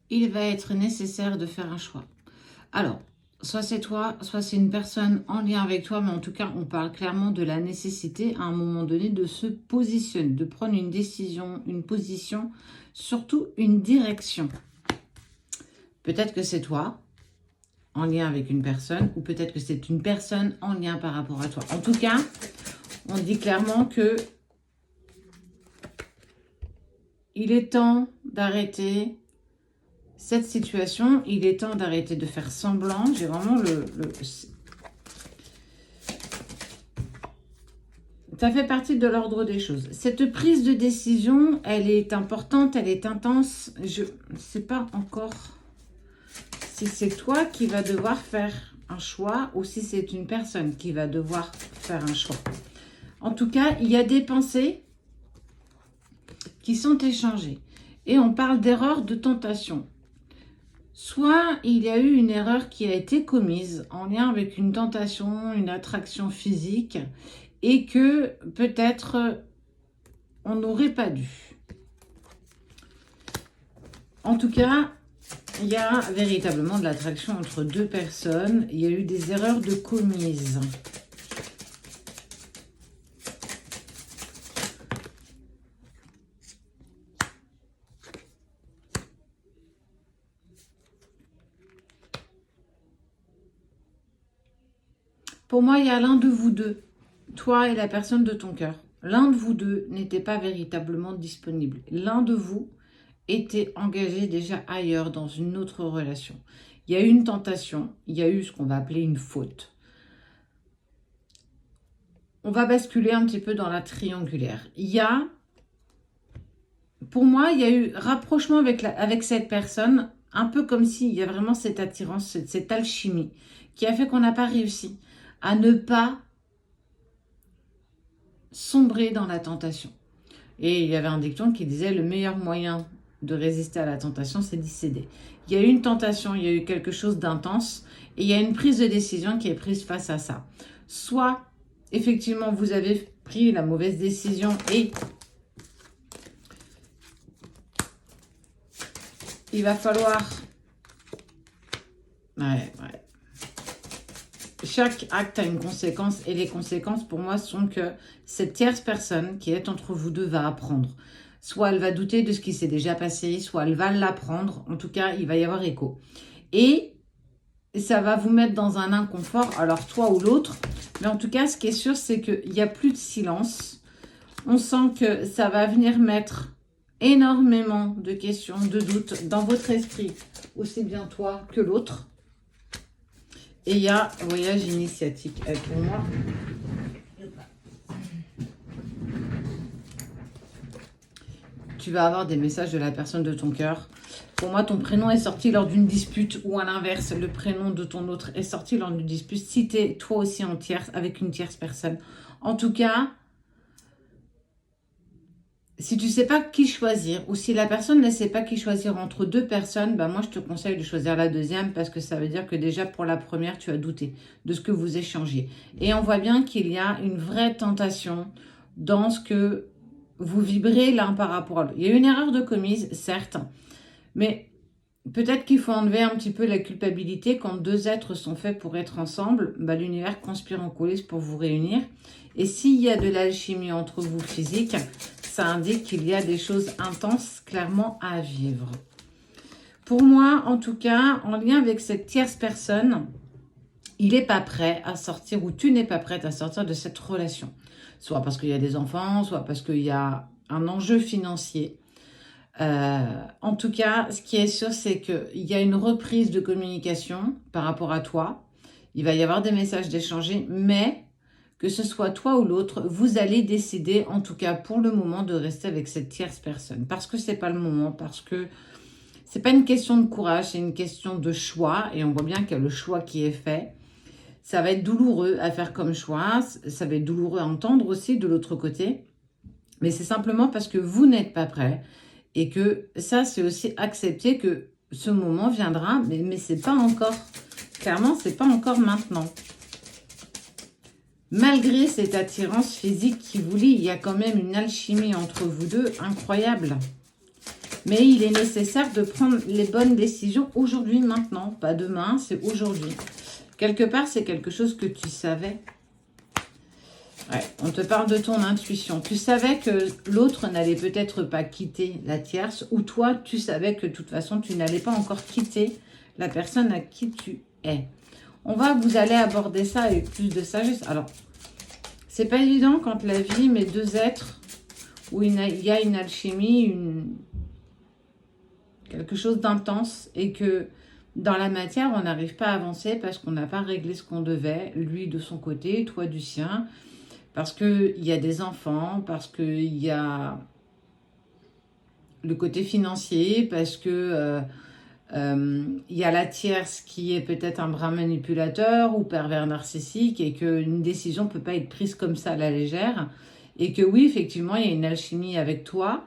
il va être nécessaire de faire un choix. Alors, soit c'est toi, soit c'est une personne en lien avec toi, mais en tout cas, on parle clairement de la nécessité à un moment donné de se positionner, de prendre une décision, une position, surtout une direction. Peut-être que c'est toi en lien avec une personne, ou peut-être que c'est une personne en lien par rapport à toi. En tout cas, on dit clairement que il est temps d'arrêter cette situation, il est temps d'arrêter de faire semblant. J'ai vraiment ça fait partie de l'ordre des choses. Cette prise de décision, elle est importante, elle est intense. Je ne sais pas encore si c'est toi qui vas devoir faire un choix ou si c'est une personne qui va devoir faire un choix. En tout cas, il y a des pensées qui sont échangées. Et on parle d'erreur de tentation. Soit il y a eu une erreur qui a été commise en lien avec une tentation, une attraction physique, et que peut-être on n'aurait pas dû. En tout cas, il y a véritablement de l'attraction entre deux personnes. Il y a eu des erreurs de commises. Pour moi, il y a l'un de vous deux, toi et la personne de ton cœur. L'un de vous deux n'était pas véritablement disponible. L'un de vous était engagé déjà ailleurs, dans une autre relation. Il y a eu une tentation, il y a eu ce qu'on va appeler une faute. On va basculer un petit peu dans la triangulaire. Pour moi, il y a eu rapprochement avec cette personne, un peu comme s'il y a vraiment cette attirance, cette alchimie, qui a fait qu'on n'a pas réussi à ne pas sombrer dans la tentation. Et il y avait un dicton qui disait le meilleur moyen de résister à la tentation, c'est d'y céder. Il y a eu une tentation, il y a eu quelque chose d'intense et il y a une prise de décision qui est prise face à ça. Soit, effectivement, vous avez pris la mauvaise décision et il va falloir... Ouais. Chaque acte a une conséquence et les conséquences pour moi sont que cette tierce personne qui est entre vous deux va apprendre. Soit elle va douter de ce qui s'est déjà passé, soit elle va l'apprendre. En tout cas, il va y avoir écho. Et ça va vous mettre dans un inconfort, alors toi ou l'autre. Mais en tout cas, ce qui est sûr, c'est qu'il n'y a plus de silence. On sent que ça va venir mettre énormément de questions, de doutes dans votre esprit, aussi bien toi que l'autre. Et il y a voyage initiatique. Pour moi, tu vas avoir des messages de la personne de ton cœur. Pour moi, ton prénom est sorti lors d'une dispute ou à l'inverse, le prénom de ton autre est sorti lors d'une dispute. Si tu es toi aussi en tierce, avec une tierce personne. En tout cas, si tu ne sais pas qui choisir ou si la personne ne sait pas qui choisir entre deux personnes, ben moi, je te conseille de choisir la deuxième parce que ça veut dire que déjà pour la première, tu as douté de ce que vous échangez. Et on voit bien qu'il y a une vraie tentation dans ce que vous vibrez l'un par rapport à l'autre. Il y a une erreur de commise, certes, mais peut-être qu'il faut enlever un petit peu la culpabilité. Quand deux êtres sont faits pour être ensemble, ben l'univers conspire en coulisses pour vous réunir. Et s'il y a de l'alchimie entre vous physique, ça indique qu'il y a des choses intenses clairement à vivre. Pour moi, en tout cas, en lien avec cette tierce personne, il n'est pas prêt à sortir ou tu n'es pas prête à sortir de cette relation. Soit parce qu'il y a des enfants, soit parce qu'il y a un enjeu financier. En tout cas, ce qui est sûr, c'est qu'il y a une reprise de communication par rapport à toi. Il va y avoir des messages d'échanger, mais que ce soit toi ou l'autre, vous allez décider, en tout cas pour le moment, de rester avec cette tierce personne. Parce que ce n'est pas le moment, parce que ce n'est pas une question de courage, c'est une question de choix. Et on voit bien qu'il y a le choix qui est fait. Ça va être douloureux à faire comme choix, ça va être douloureux à entendre aussi de l'autre côté. Mais c'est simplement parce que vous n'êtes pas prêt. Et que ça, c'est aussi accepter que ce moment viendra, mais ce n'est pas encore, clairement, ce n'est pas encore maintenant. Malgré cette attirance physique qui vous lie, il y a quand même une alchimie entre vous deux incroyable. Mais il est nécessaire de prendre les bonnes décisions aujourd'hui, maintenant. Pas demain, c'est aujourd'hui. Quelque part, c'est quelque chose que tu savais. Ouais, on te parle de ton intuition. Tu savais que l'autre n'allait peut-être pas quitter la tierce, ou toi, tu savais que de toute façon, tu n'allais pas encore quitter la personne à qui tu es. Vous allez aborder ça avec plus de sagesse. Alors, c'est pas évident quand la vie met deux êtres où il y a une alchimie, quelque chose d'intense, et que dans la matière, on n'arrive pas à avancer parce qu'on n'a pas réglé ce qu'on devait, lui de son côté, toi du sien. Parce qu'il y a des enfants, parce qu'il y a le côté financier, parce que il y a la tierce qui est peut-être un brin manipulateur ou pervers narcissique et qu'une décision ne peut pas être prise comme ça à la légère. Et que oui, effectivement, il y a une alchimie avec toi.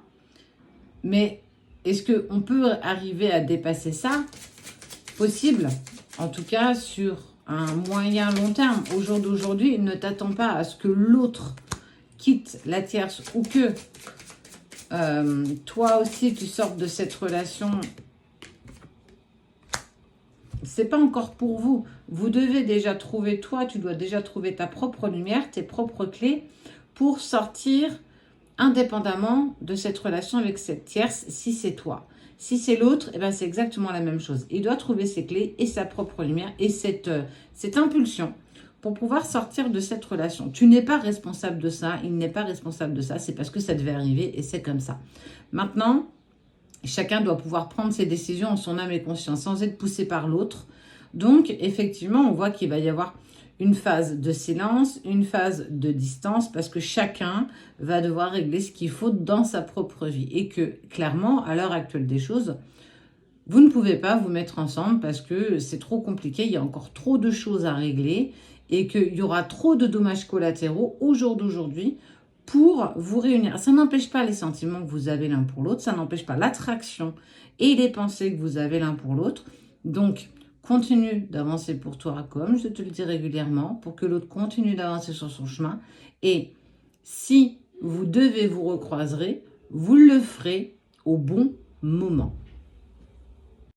Mais est-ce qu'on peut arriver à dépasser ça? Possible, en tout cas sur un moyen long terme. Au jour d'aujourd'hui, ne t'attends pas à ce que l'autre quitte la tierce ou que toi aussi tu sortes de cette relation. C'est pas encore pour vous. Vous devez déjà trouver, tu dois déjà trouver ta propre lumière, tes propres clés pour sortir indépendamment de cette relation avec cette tierce, si c'est toi. Si c'est l'autre, eh ben c'est exactement la même chose. Il doit trouver ses clés et sa propre lumière et cette impulsion pour pouvoir sortir de cette relation. Tu n'es pas responsable de ça, il n'est pas responsable de ça, c'est parce que ça devait arriver et c'est comme ça. Maintenant, chacun doit pouvoir prendre ses décisions en son âme et conscience sans être poussé par l'autre. Donc, effectivement, on voit qu'il va y avoir une phase de silence, une phase de distance, parce que chacun va devoir régler ce qu'il faut dans sa propre vie. Et que, clairement, à l'heure actuelle des choses, vous ne pouvez pas vous mettre ensemble parce que c'est trop compliqué, il y a encore trop de choses à régler et qu'il y aura trop de dommages collatéraux au jour d'aujourd'hui pour vous réunir. Ça n'empêche pas les sentiments que vous avez l'un pour l'autre, ça n'empêche pas l'attraction et les pensées que vous avez l'un pour l'autre. Donc, continue d'avancer pour toi, comme je te le dis régulièrement, pour que l'autre continue d'avancer sur son chemin. Et si vous devez vous recroiser, vous le ferez au bon moment.